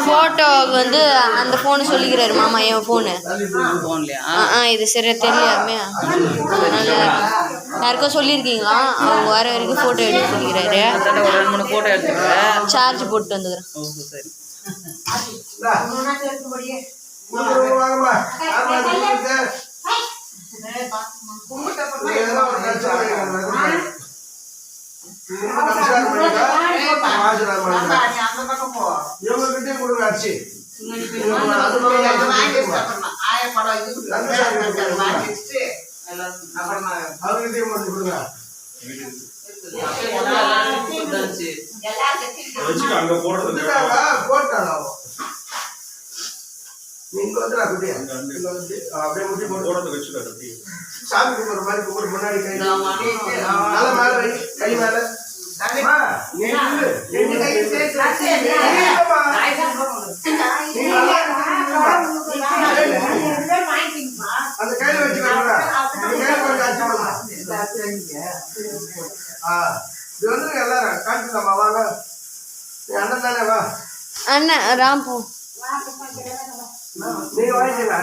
ஃபோட்டோவுக்கு வந்து அந்த ஃபோனு சொல்லிக்கிறாரு மாமா என் ஃபோனு இது சரியா தெரியாமே அதனால யாருக்கோ சொல்லியிருக்கீங்களா அவங்க வர வரைக்கும் ஃபோட்டோ எடுத்து சொல்லிக்கிறாரு. 2-3 ஃபோட்டோ எடுத்துக்கிறேன், சார்ஜ் போட்டு வந்துக்கிறேன். நீங்க வந்து அப்படியே முட்டி போட்டு வச்சுக்க. சாமி கும்பிட்ற மாதிரி கும்பிட்டு முன்னாடி கை நல்ல மேல கை மேல அந்த கையில வச்சுக்கோங்க. இது வந்து எல்லாரும் காட்டுலாமா? வாங்க, அண்ணன் தானே, வா அண்ணன் ராம்பூ நீங்க வாங்கிக்கங்க.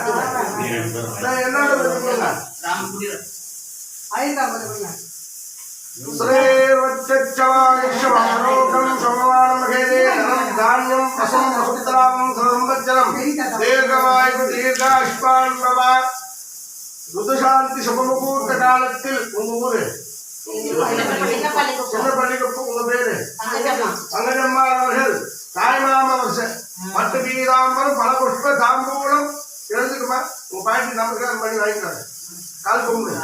ருதுசாந்தி சுபமுகூர்த்த காலத்தில் உங்க ஊரு சின்னப்பள்ளிக்கு உங்க பேரு பங்கஜம்மா அவர்கள் தாய்மாம வருஷம் பட்டு பீதாம்பரம் பல புஷ்ப தாம்பூலம் எழுதுக்குமா உங்க பாட்டி நமஸ்காரம் பண்ணி வாங்கிக்கிறாங்க. கால் கும்பிடு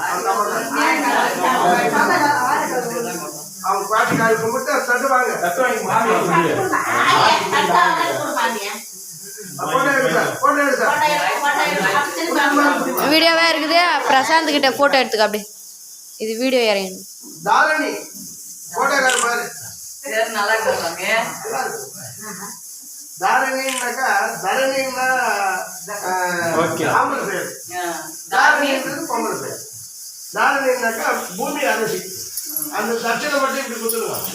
அவங்க பாட்டி கால் கும்பிட்டு தட்டுவாங்க. வீடியோவே இருக்குது. பிரசாந்த் கிட்ட போட்டோ எடுத்துக்க. அப்படி இது வீடியோ இறங்கணும். தாரணி போட்டோக்கார பாரு, நல்லா இருக்காங்க. தாரணின்னாக்கா தரணின்னா ஆம்பளை பேர், தாரணின்றது பொம்பளை பேர். தாரணின்னாக்கா பூமி அரசி. அந்த தட்சணை மட்டும் இப்படி குத்துருவாங்க.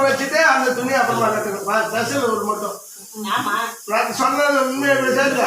வச்சுட்டு அந்த துணி அப்புறமா ஒரு மட்டும் சொன்னது உண்மையை வீடியோ